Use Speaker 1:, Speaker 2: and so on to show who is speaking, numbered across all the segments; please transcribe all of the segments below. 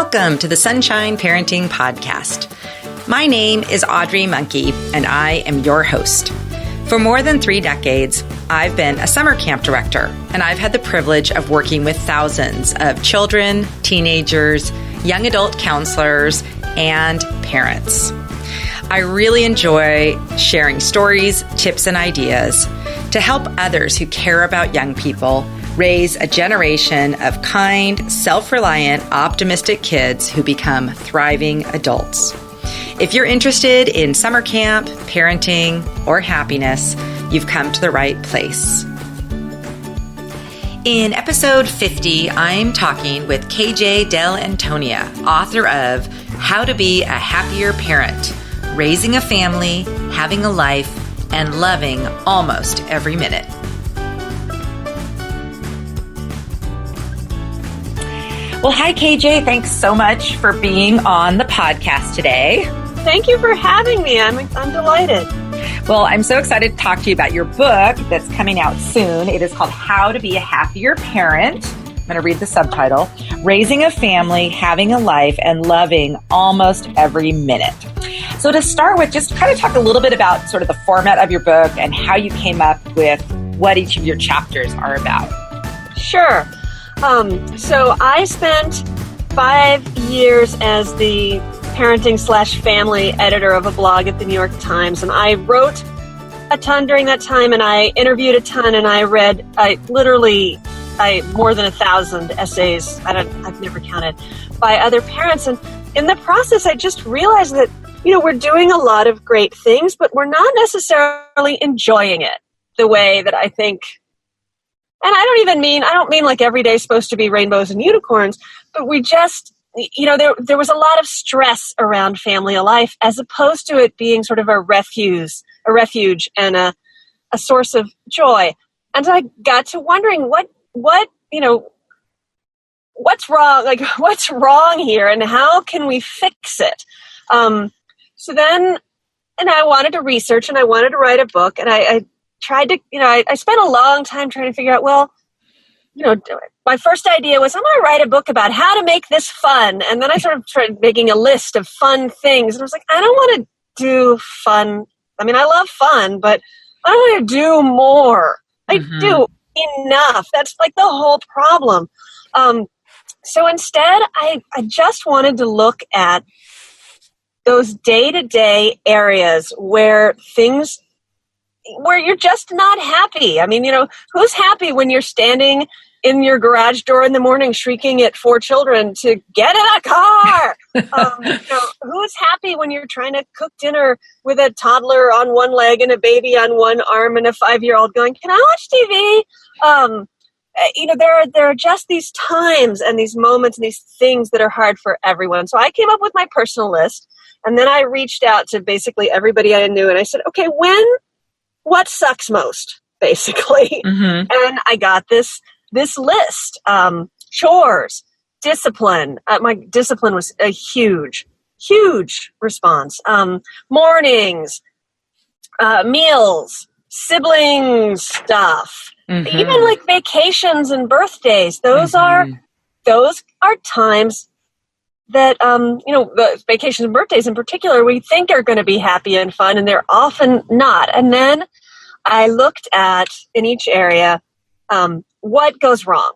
Speaker 1: Welcome to the Sunshine Parenting Podcast. My name is Audrey Monkey, and I am your host. For more than 3 decades, I've been a summer camp director, and I've had the privilege of working with thousands of children, teenagers, young adult counselors, and parents. I really enjoy sharing stories, tips, and ideas to help others who care about young people raise a generation of kind, self-reliant, optimistic kids who become thriving adults. If you're interested in summer camp, parenting, or happiness, you've come to the right place. In episode 50, I'm talking with KJ Dell'Antonia, author of How to Be a Happier Parent, Raising a Family, Having a Life, and Loving Almost Every Minute. Well, hi, KJ. Thanks so much for being on the podcast today.
Speaker 2: Thank you for having me. I'm delighted.
Speaker 1: Well, I'm so excited to talk to you about your book that's coming out soon. It is called How to Be a Happier Parent. I'm going to read the subtitle. Raising a Family, Having a Life, and Loving Almost Every Minute. So to start with, just kind of talk a little bit about sort of the format of your book and how you came up with what each of your chapters are about.
Speaker 2: Sure. So I spent 5 years as the parenting/family editor of a blog at the New York Times, and I wrote a ton during that time, and I interviewed a ton, and I read more than 1,000 essays. I've never counted, by other parents, and in the process, I just realized that we're doing a lot of great things, but we're not necessarily enjoying it the way that I think. And I don't mean like every day is supposed to be rainbows and unicorns, but we just, there was a lot of stress around family life as opposed to it being sort of a refuge and a source of joy. And I got to wondering what's wrong? Like, what's wrong here and how can we fix it? So then, and I wanted to research and I wanted to write a book, and I tried to, I spent a long time trying to figure out, my first idea was I'm going to write a book about how to make this fun. And then I sort of tried making a list of fun things. And I was like, I don't want to do fun. I mean, I love fun, but I don't want to do more. I do enough. That's like the whole problem. So instead, I just wanted to look at those day-to-day areas where you're just not happy. I mean, who's happy when you're standing in your garage door in the morning shrieking at 4 children to get in a car? Who's happy when you're trying to cook dinner with a toddler on one leg and a baby on one arm and a 5-year-old going, can I watch TV? There are just these times and these moments and these things that are hard for everyone. So I came up with my personal list, and then I reached out to basically everybody I knew, and I said, okay, what sucks most, basically? And I got this list. Chores, discipline. My discipline was a huge response. Mornings, meals, sibling stuff, even like vacations and birthdays. Those are times that, the vacations and birthdays in particular, we think are going to be happy and fun, and they're often not. And then I looked at, in each area, what goes wrong?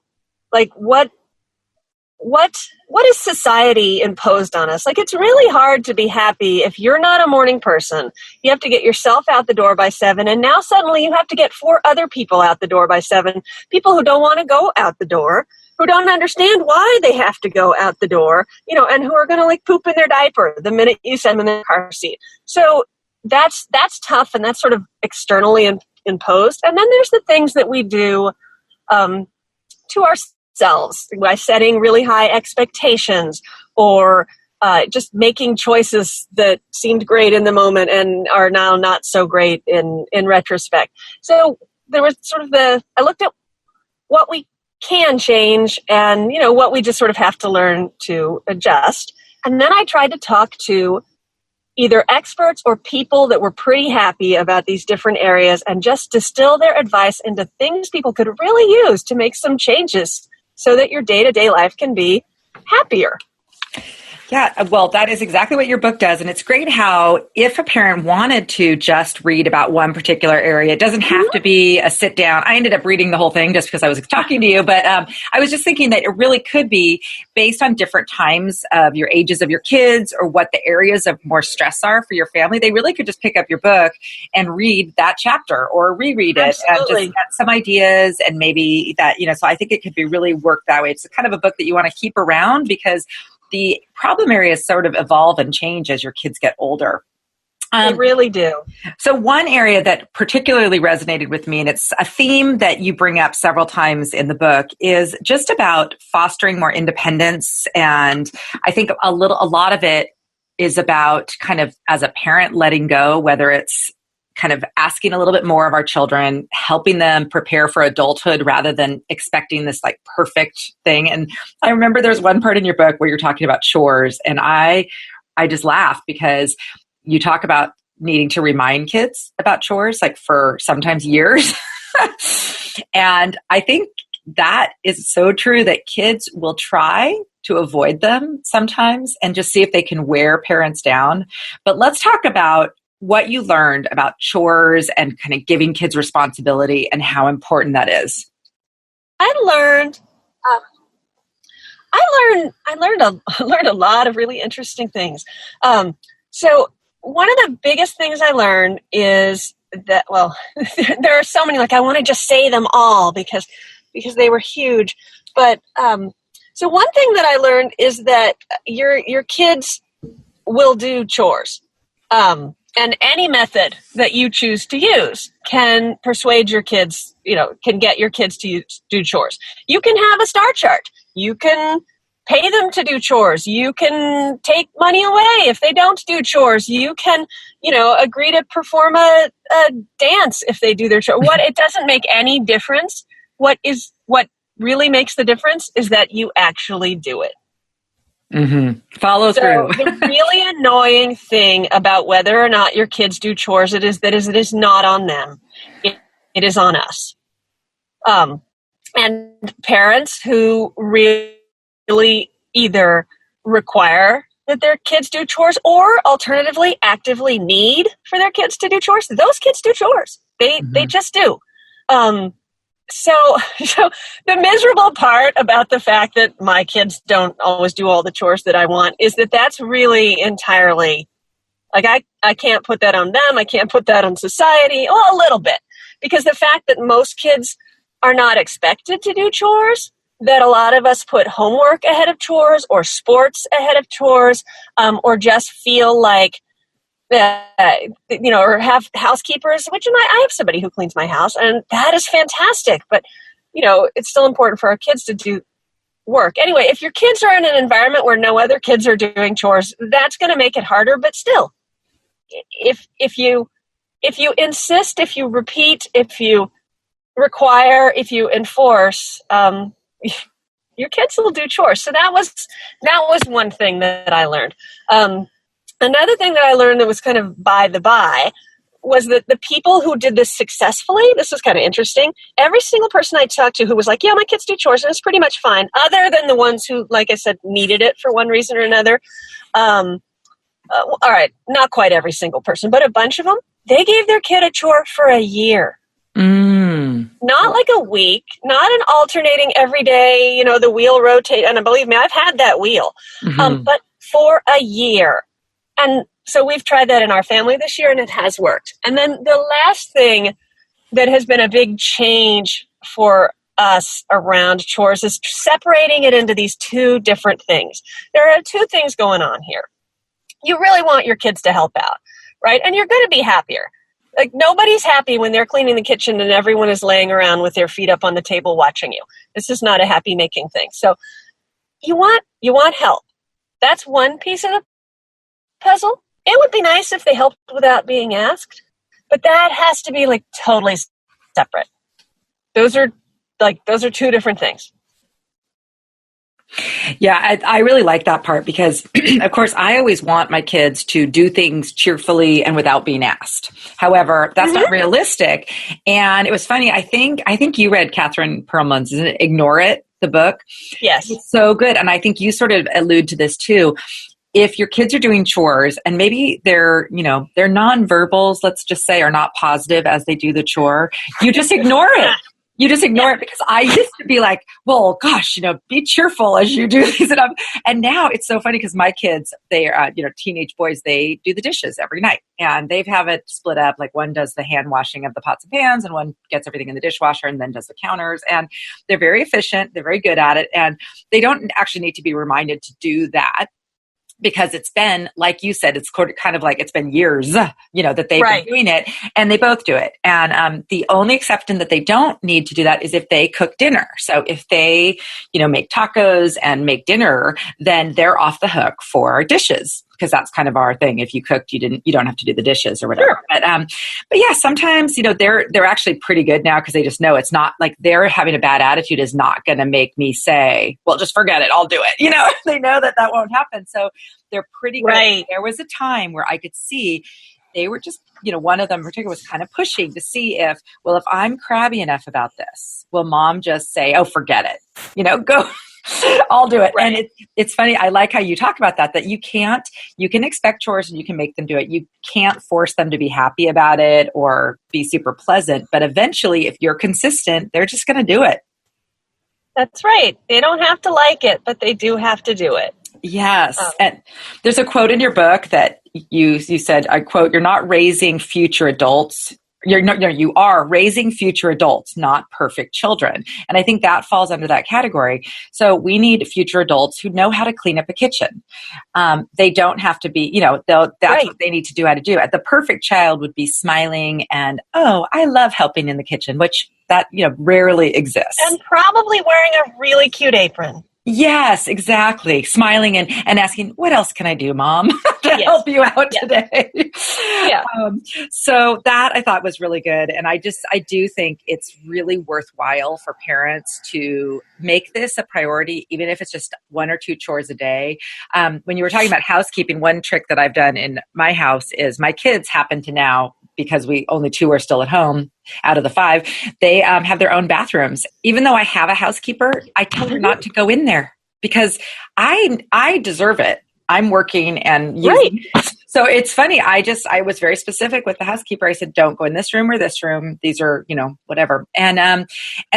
Speaker 2: Like, what is society imposed on us? Like, it's really hard to be happy if you're not a morning person. You have to get yourself out the door by 7, and now suddenly you have to get 4 other people out the door by 7, people who don't want to go out the door, who don't understand why they have to go out the door, and who are going to like poop in their diaper the minute you send them in the car seat. So that's tough, and that's sort of externally imposed. And then there's the things that we do to ourselves by setting really high expectations, or just making choices that seemed great in the moment and are now not so great in retrospect. So there was sort of I looked at what we can change and, what we just sort of have to learn to adjust. And then I tried to talk to either experts or people that were pretty happy about these different areas and just distill their advice into things people could really use to make some changes so that your day-to-day life can be happier.
Speaker 1: Yeah, well, that is exactly what your book does. And it's great how if a parent wanted to just read about one particular area, it doesn't have to be a sit down. I ended up reading the whole thing just because I was talking to you. But I was just thinking that it really could be based on different times of your ages of your kids or what the areas of more stress are for your family. They really could just pick up your book and read that chapter or reread it and just get some ideas and maybe that, so I think it could be really worked that way. It's kind of a book that you want to keep around because the problem areas sort of evolve and change as your kids get older.
Speaker 2: They really do.
Speaker 1: So one area that particularly resonated with me, and it's a theme that you bring up several times in the book, is just about fostering more independence. And I think a lot of it is about kind of as a parent letting go, whether it's kind of asking a little bit more of our children, helping them prepare for adulthood rather than expecting this like perfect thing. And I remember there's one part in your book where you're talking about chores, and I just laughed because you talk about needing to remind kids about chores like for sometimes years. And I think that is so true that kids will try to avoid them sometimes and just see if they can wear parents down. But let's talk about what you learned about chores and kind of giving kids responsibility and how important that is.
Speaker 2: I learned a lot of really interesting things. So one of the biggest things I learned is that, well, there are so many, like I want to just say them all because they were huge. But so one thing that I learned is that your kids will do chores. And any method that you choose to use can persuade your kids, can get your kids to do chores. You can have a star chart. You can pay them to do chores. You can take money away if they don't do chores. You can, agree to perform a dance if they do their chores. It doesn't make any difference. What really makes the difference is that you actually do it.
Speaker 1: Mm-hmm. Follow through.
Speaker 2: The really annoying thing about whether or not your kids do chores, it is not on them. It is on us. And parents who really either require that their kids do chores or alternatively actively need for their kids to do chores, those kids do chores. They just do. So the miserable part about the fact that my kids don't always do all the chores that I want is that that's really entirely, like I can't put that on them. I can't put that on society. Well, a little bit, because the fact that most kids are not expected to do chores, that a lot of us put homework ahead of chores or sports ahead of chores, or just feel like, or have housekeepers, which I have somebody who cleans my house, and that is fantastic. But, it's still important for our kids to do work. Anyway, if your kids are in an environment where no other kids are doing chores, that's going to make it harder. But still, if you insist, if you repeat, if you require, if you enforce, your kids will do chores. So that was one thing that I learned. Another thing that I learned that was kind of by the by was that the people who did this successfully, this was kind of interesting, every single person I talked to who was like, yeah, my kids do chores and it's pretty much fine, other than the ones who, like I said, needed it for one reason or another. All right, not quite every single person, but a bunch of them, they gave their kid a chore for a year. Not like a week, not an alternating every day, the wheel rotate. And believe me, I've had that wheel, but for a year. And so we've tried that in our family this year, and it has worked. And then the last thing that has been a big change for us around chores is separating it into these two different things. There are two things going on here. You really want your kids to help out, right? And you're going to be happier. Like, nobody's happy when they're cleaning the kitchen and everyone is laying around with their feet up on the table watching you. This is not a happy making thing. So you want help. That's one piece of the puzzle. It would be nice if they helped without being asked, but that has to be like totally separate. Those are two different things.
Speaker 1: Yeah, I really like that part because, of course, I always want my kids to do things cheerfully and without being asked. However, that's not realistic. And it was funny. I think you read Catherine Perelman's, isn't it? Ignore It. the book.
Speaker 2: Yes.
Speaker 1: It's so good. And I think you sort of allude to this too. If your kids are doing chores and maybe they're nonverbals, let's just say, are not positive as they do the chore, you just ignore it. You just ignore it, because I used to be like, well, gosh, be cheerful as you do these. And now it's so funny because my kids, they are, teenage boys, they do the dishes every night, and they have it split up. Like, one does the hand washing of the pots and pans, and one gets everything in the dishwasher and then does the counters. And they're very efficient. They're very good at it. And they don't actually need to be reminded to do that, because it's been, like you said, it's kind of like it's been years, that they've been doing it, and they both do it. And the only exception that they don't need to do that is if they cook dinner. So if they, make tacos and make dinner, then they're off the hook for dishes, because that's kind of our thing. If you cooked, you don't have to do the dishes or whatever. Sure. But yeah, sometimes, they're actually pretty good now, because they just know it's not like they're having a bad attitude is not going to make me say, well, just forget it, I'll do it. They know that won't happen. So they're pretty good.
Speaker 2: Right.
Speaker 1: There was a time where I could see they were just, one of them in particular was kind of pushing to see if I'm crabby enough about this, will mom just say, oh, forget it, go. I'll do it. Right. And it's funny. I like how you talk about that you can expect chores and you can make them do it. You can't force them to be happy about it or be super pleasant. But eventually, if you're consistent, they're just going to do it.
Speaker 2: That's right. They don't have to like it, but they do have to do it.
Speaker 1: Yes. And there's a quote in your book that you said, I quote, "You're not raising future adults. You are raising future adults, not perfect children." And I think that falls under that category. So we need future adults who know how to clean up a kitchen. They don't have to be, that's right. What they need to do how to do it. The perfect child would be smiling and, oh, I love helping in the kitchen, which that, rarely exists.
Speaker 2: And probably wearing a really cute apron.
Speaker 1: Yes, exactly. Smiling and asking, what else can I do, Mom, to help you out today?
Speaker 2: Yeah.
Speaker 1: So that I thought was really good. And I do think it's really worthwhile for parents to make this a priority, even if it's just 1 or 2 chores a day. When you were talking about housekeeping, one trick that I've done in my house is my kids happen to now, because we only 2 are still at home out of the 5, they have their own bathrooms. Even though I have a housekeeper, I tell her not to go in there, because I deserve it. I'm working and using. Right. So it's funny. I was very specific with the housekeeper. I said, don't go in this room or this room. These are, whatever. And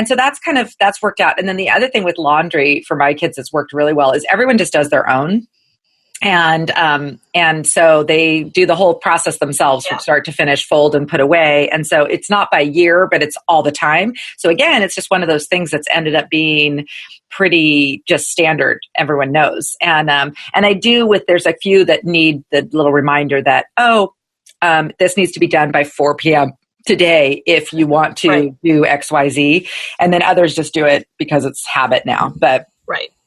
Speaker 1: so that's worked out. And then the other thing with laundry for my kids that's worked really well is everyone just does their own. And so they do the whole process themselves from start to finish, fold and put away. And so it's not by year, but it's all the time. So again, it's just one of those things that's ended up being pretty just standard. Everyone knows. And I do there's a few that need the little reminder that, this needs to be done by 4 p.m. today if you want to do X, Y, Z. And then others just do it because it's habit now. But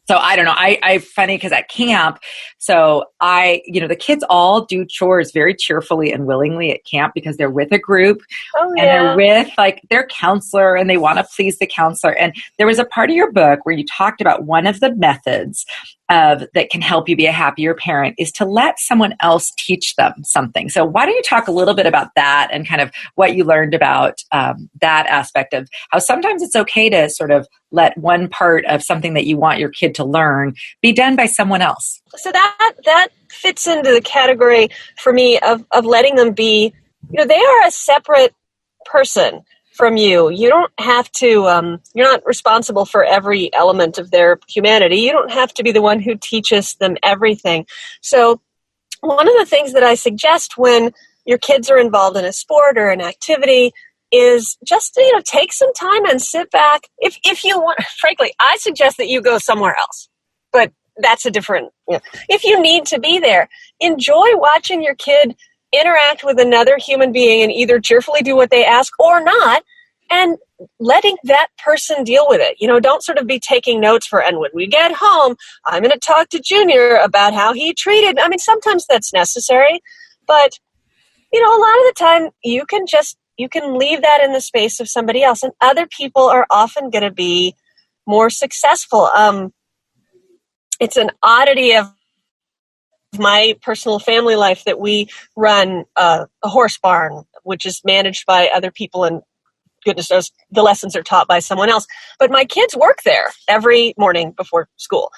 Speaker 1: so I don't know. I funny because at camp, so the kids all do chores very cheerfully and willingly at camp because they're with a group and they're with their counselor and they want to please the counselor. And there was a part of your book where you talked about one of the methods that can help you be a happier parent is to let someone else teach them something. So why don't you talk a little bit about that and kind of what you learned about that aspect of how sometimes it's okay to sort of let one part of something that you want your kid to learn be done by someone else.
Speaker 2: So that fits into the category for me of letting them be, they are a separate person from you. You don't have to, you're not responsible for every element of their humanity. You don't have to be the one who teaches them everything. So one of the things that I suggest when your kids are involved in a sport or an activity is just, take some time and sit back. If you want, frankly, I suggest that you go somewhere else, but that's a different, if you need to be there, enjoy watching your kid interact with another human being and either cheerfully do what they ask or not, and letting that person deal with it. Don't sort of be taking notes and when we get home, I'm going to talk to Junior about how he treated. I mean, sometimes that's necessary, but, a lot of the time you can leave that in the space of somebody else, and other people are often going to be more successful. It's an oddity of my personal family life that we run a horse barn, which is managed by other people and goodness knows the lessons are taught by someone else. But my kids work there every morning before school,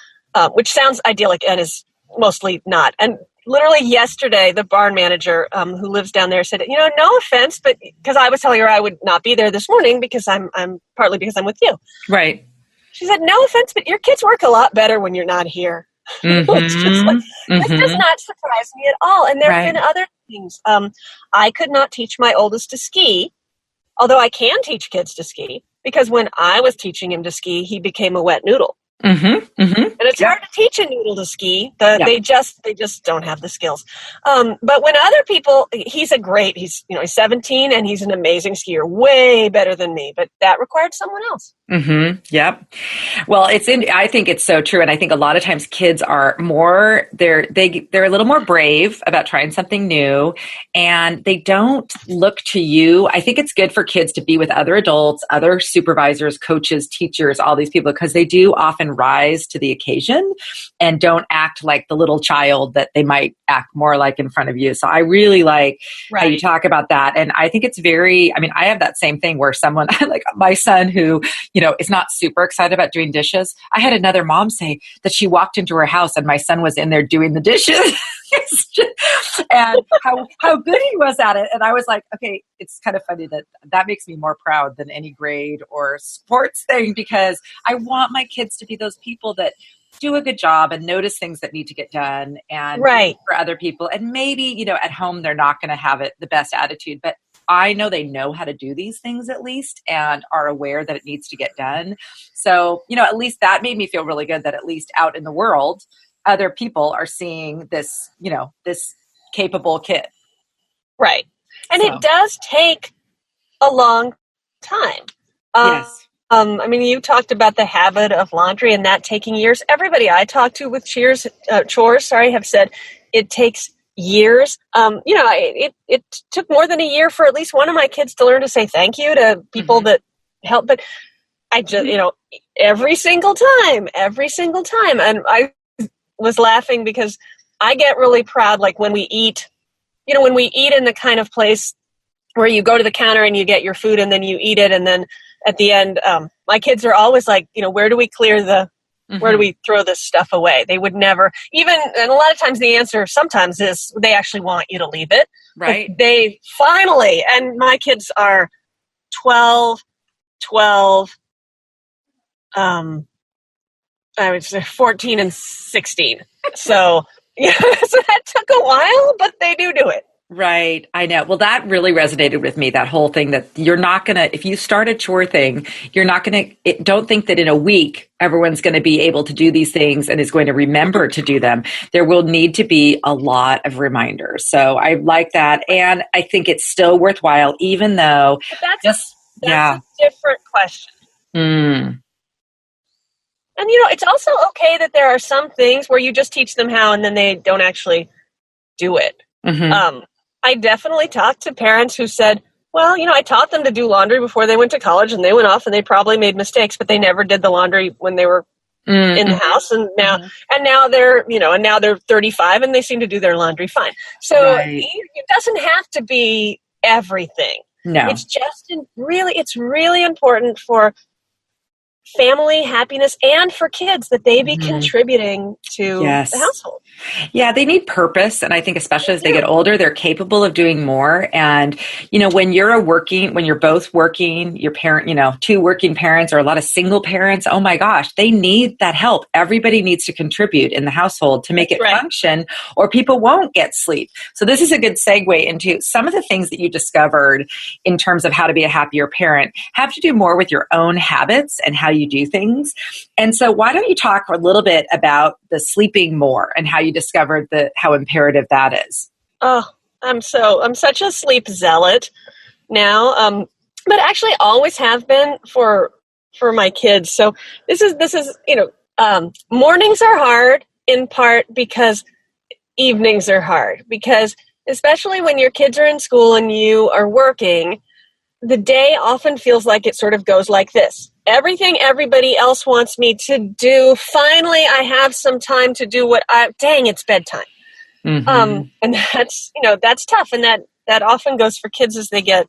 Speaker 2: which sounds idyllic and is mostly not. And literally yesterday, the barn manager who lives down there said, no offense, but because I was telling her I would not be there this morning because I'm partly because I'm with you.
Speaker 1: Right.
Speaker 2: She said, no offense, but your kids work a lot better when you're not here.
Speaker 1: Mm-hmm.
Speaker 2: It's just like, this does not surprise me at all. And there have been other things. I could not teach my oldest to ski, although I can teach kids to ski, because when I was teaching him to ski, he became a wet noodle.
Speaker 1: Mm-hmm. Mm-hmm.
Speaker 2: And it's hard to teach a noodle to ski. They just don't have the skills. But when other people, he's 17 and he's an amazing skier, way better than me. But that required someone else.
Speaker 1: Mm-hmm. Yep. Well, I think it's so true. And I think a lot of times kids are they're a little more brave about trying something new, and they don't look to you. I think it's good for kids to be with other adults, other supervisors, coaches, teachers, all these people, because they do often rise to the occasion and don't act like the little child that they might act more like in front of you. So I really like how you talk about that. And I think it's I have that same thing where someone like my son who, is not super excited about doing dishes. I had another mom say that she walked into her house and my son was in there doing the dishes and how good he was at it. And I was like, okay, it's kind of funny that makes me more proud than any grade or sports thing, because I want my kids to be those people that do a good job and notice things that need to get done and for other people. And maybe, at home, they're not going to have the best attitude, but I know they know how to do these things at least and are aware that it needs to get done. So, at least that made me feel really good that at least out in the world, other people are seeing this, this capable kid.
Speaker 2: Right. And it does take a long time.
Speaker 1: Yes.
Speaker 2: You talked about the habit of laundry and that taking years. Everybody I talk to with chores, have said it takes years. It took more than a year for at least one of my kids to learn to say thank you to people that help. But I just, every single time. And I was laughing because I get really proud, like when we eat in the kind of place where you go to the counter and you get your food and then you eat it. And then at the end, my kids are always like, where do we where do we throw this stuff away? They would never and a lot of times the answer sometimes is they actually want you to leave it.
Speaker 1: Right.
Speaker 2: But they finally, and my kids are 12, I would say 14 and 16. So, so that took a while, but they do it.
Speaker 1: Right. I know. Well, that really resonated with me, that whole thing that you're not going to, if you start a chore thing, you're not going to, don't think that in a week, everyone's going to be able to do these things and is going to remember to do them. There will need to be a lot of reminders. So I like that. And I think it's still worthwhile, even though
Speaker 2: that's a different question.
Speaker 1: Mm.
Speaker 2: And, it's also okay that there are some things where you just teach them how and then they don't actually do it.
Speaker 1: Mm-hmm.
Speaker 2: I definitely talked to parents who said, well, I taught them to do laundry before they went to college and they went off and they probably made mistakes, but they never did the laundry when they were in the house. And now they're 35 and they seem to do their laundry fine. So it doesn't have to be everything.
Speaker 1: No,
Speaker 2: it's just it's really important for family happiness and for kids that they be contributing to the household.
Speaker 1: Yeah, they need purpose. And I think especially as they get older, they're capable of doing more. And, when you're both working, your parent, two working parents or a lot of single parents, oh my gosh, they need that help. Everybody needs to contribute in the household to make it function, or people won't get sleep. So this is a good segue into some of the things that you discovered in terms of how to be a happier parent have to do more with your own habits and how you do things. And so why don't you talk a little bit about the sleeping more and how you discovered how imperative that is?
Speaker 2: Oh, I'm such a sleep zealot now. But actually always have been for my kids. So this is, mornings are hard in part because evenings are hard, because especially when your kids are in school and you are working, the day often feels like it sort of goes like this. Everything everybody else wants me to do, finally I have some time to do it's bedtime.
Speaker 1: Mm-hmm.
Speaker 2: And that's tough. And that that often goes for kids as they get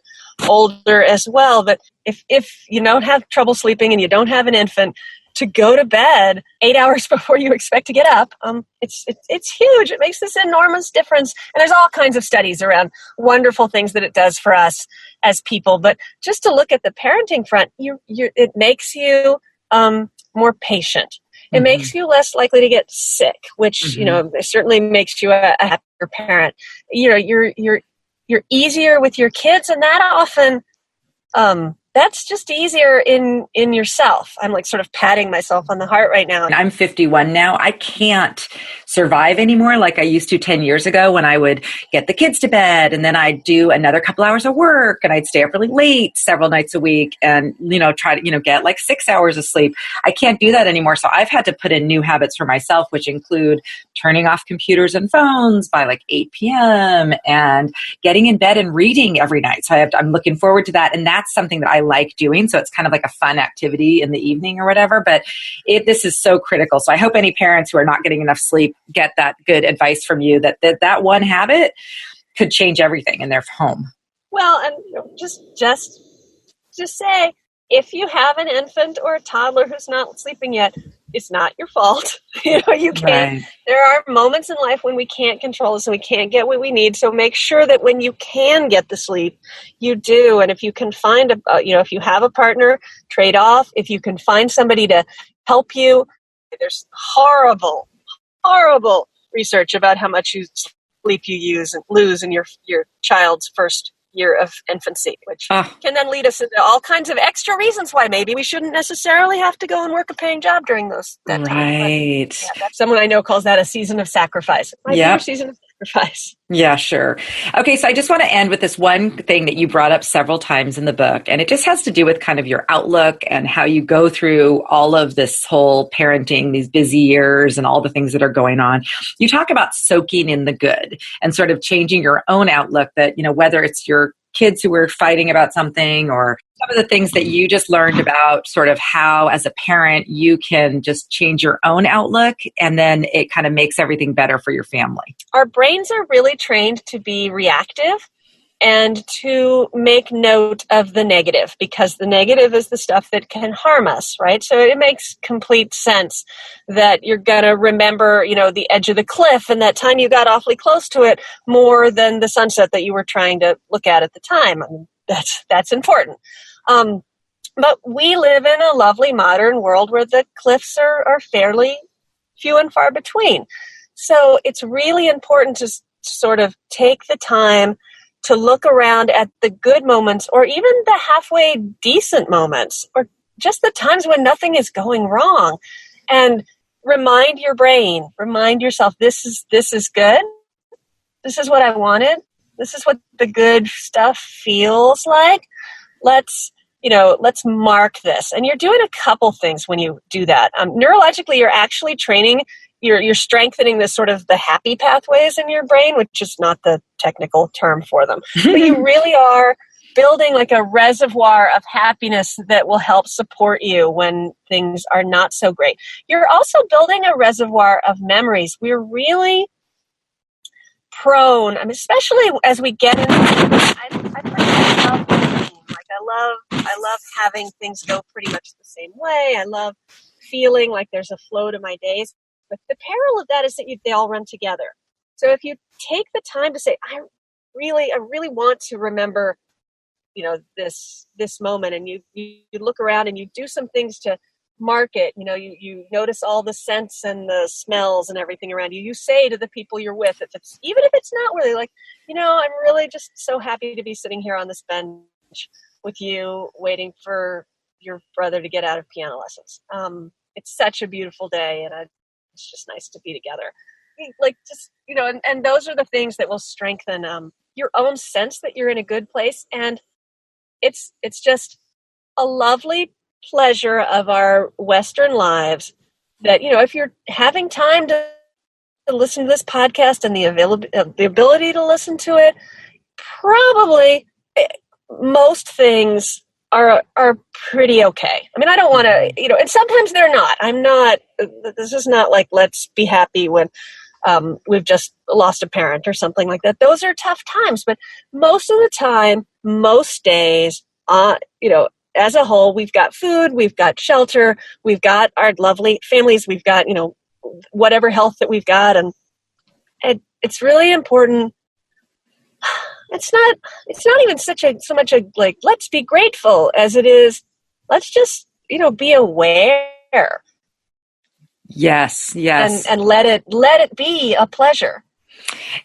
Speaker 2: older as well. But if you don't have trouble sleeping and you don't have an infant, to go to bed 8 hours before you expect to get up, it's huge. It makes this enormous difference. And there's all kinds of studies around wonderful things that it does for us as people. But just to look at the parenting front, it makes you more patient. It makes you less likely to get sick, which certainly makes you a happier parent. You're easier with your kids, and that often that's just easier in yourself. I'm like sort of patting myself on the heart right now.
Speaker 1: I'm 51 now. I can't survive anymore like I used to 10 years ago when I would get the kids to bed and then I'd do another couple hours of work and I'd stay up really late several nights a week and, try to, get like 6 hours of sleep. I can't do that anymore. So I've had to put in new habits for myself, which include turning off computers and phones by like 8 p.m. and getting in bed and reading every night. So I'm looking forward to that. And that's something that I like doing. So it's kind of like a fun activity in the evening or whatever, but this is so critical. So I hope any parents who are not getting enough sleep get that good advice from you that one habit could change everything in their home.
Speaker 2: Well, and just say, if you have an infant or a toddler who's not sleeping yet, it's not your fault. You can't. Right. There are moments in life when we can't control this and we can't get what we need. So make sure that when you can get the sleep, you do. And if you can find if you have a partner, trade off. If you can find somebody to help you, there's horrible research about how much sleep you lose in your child's first year of infancy, which can then lead us into all kinds of extra reasons why maybe we shouldn't necessarily have to go and work a paying job during that time.
Speaker 1: Right.
Speaker 2: But, that's someone I know calls that a season of sacrifice. Your season of sacrifice.
Speaker 1: Yeah, sure. Okay, so I just want to end with this one thing that you brought up several times in the book, and it just has to do with kind of your outlook and how you go through all of this whole parenting, these busy years and all the things that are going on. You talk about soaking in the good and sort of changing your own outlook that, whether it's your kids who were fighting about something or some of the things that you just learned about sort of how as a parent you can just change your own outlook and then it kind of makes everything better for your family.
Speaker 2: Our brains are really trained to be reactive and to make note of the negative because the negative is the stuff that can harm us, right? So it makes complete sense that you're going to remember, the edge of the cliff and that time you got awfully close to it more than the sunset that you were trying to look at the time. I mean, that's important. But we live in a lovely modern world where the cliffs are fairly few and far between. So it's really important to sort of take the time to look around at the good moments or even the halfway decent moments or just the times when nothing is going wrong and remind your brain, remind yourself, this is good. This is what I wanted. This is what the good stuff feels like. Let's mark this. And you're doing a couple things when you do that. Neurologically, you're actually training you're strengthening this sort of the happy pathways in your brain, which is not the technical term for them. But you really are building like a reservoir of happiness that will help support you when things are not so great. You're also building a reservoir of memories. We're really prone, especially as we get into I love routine. I love having things go pretty much the same way. I love feeling like there's a flow to my days. But the peril of that is that they all run together. So if you take the time to say, I really want to remember, this moment, and you look around and you do some things to mark it. You notice all the scents and the smells and everything around you. You say to the people you're with, even if it's not really like, I'm really just so happy to be sitting here on this bench with you, waiting for your brother to get out of piano lessons. It's such a beautiful day, and it's just nice to be together. And those are the things that will strengthen your own sense that you're in a good place. And it's just a lovely pleasure of our Western lives that, if you're having time to listen to this podcast and the ability to listen to it, probably most things are pretty okay. I mean, I don't want to, and sometimes they're not. This is not like, let's be happy when we've just lost a parent or something like that. Those are tough times, but most of the time, most days, as a whole, we've got food, we've got shelter, we've got our lovely families, we've got, whatever health that we've got. And it's really important. It's not even so much a like, let's be grateful as it is, let's just, be aware.
Speaker 1: Yes.
Speaker 2: And let it be a pleasure.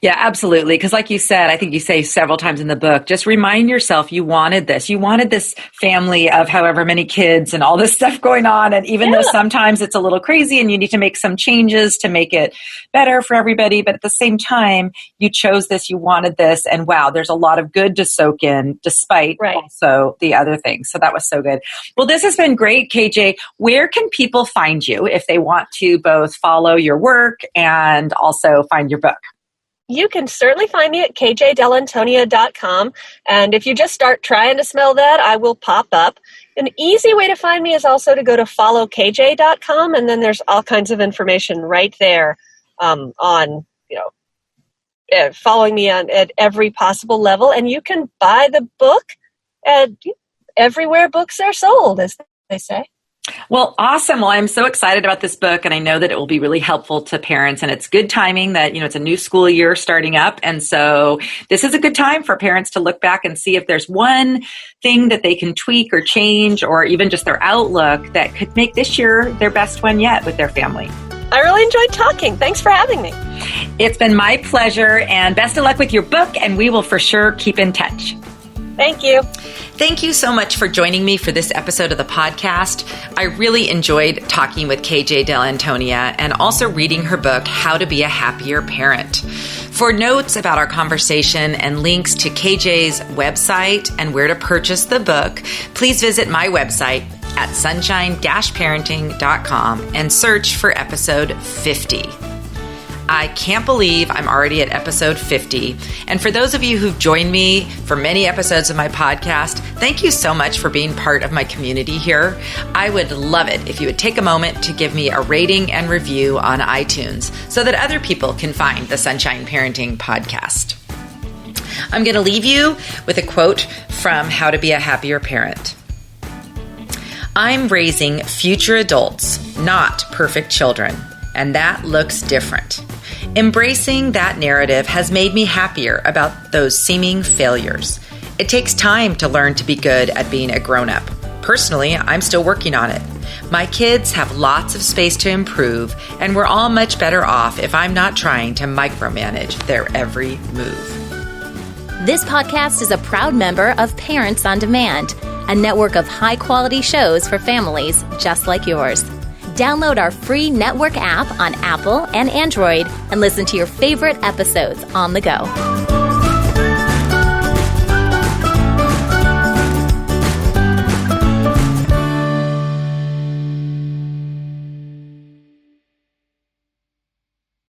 Speaker 1: Yeah, absolutely. Because like you said, I think you say several times in the book, just remind yourself you wanted this. You wanted this family of however many kids and all this stuff going on. And even though sometimes it's a little crazy and you need to make some changes to make it better for everybody, but at the same time, you chose this, you wanted this. And wow, there's a lot of good to soak in despite also the other things. So that was so good. Well, this has been great, KJ. Where can people find you if they want to both follow your work and also find your book?
Speaker 2: You can certainly find me at kjdell'antonia.com. And if you just start trying to smell that, I will pop up. An easy way to find me is also to go to followkj.com. And then there's all kinds of information right there on, following me at every possible level. And you can buy the book at everywhere books are sold, as they say.
Speaker 1: Well, awesome. Well, I'm so excited about this book, and I know that it will be really helpful to parents, and it's good timing that, it's a new school year starting up. And so this is a good time for parents to look back and see if there's one thing that they can tweak or change, or even just their outlook that could make this year their best one yet with their family.
Speaker 2: I really enjoyed talking. Thanks for having me.
Speaker 1: It's been my pleasure, and best of luck with your book, and we will for sure keep in touch.
Speaker 2: Thank you.
Speaker 1: Thank you so much for joining me for this episode of the podcast. I really enjoyed talking with KJ Dell'Antonia and also reading her book, How to Be a Happier Parent. For notes about our conversation and links to KJ's website and where to purchase the book, please visit my website at sunshine-parenting.com and search for episode 50. I can't believe I'm already at episode 50. And for those of you who've joined me for many episodes of my podcast, thank you so much for being part of my community here. I would love it if you would take a moment to give me a rating and review on iTunes so that other people can find the Sunshine Parenting podcast. I'm going to leave you with a quote from How to Be a Happier Parent. I'm raising future adults, not perfect children, and that looks different. Embracing that narrative has made me happier about those seeming failures. It takes time to learn to be good at being a grown-up. Personally, I'm still working on it. My kids have lots of space to improve, and we're all much better off if I'm not trying to micromanage their every move.
Speaker 3: This podcast is a proud member of Parents on Demand, a network of high-quality shows for families just like yours. Download our free network app on Apple and Android and listen to your favorite episodes on the go.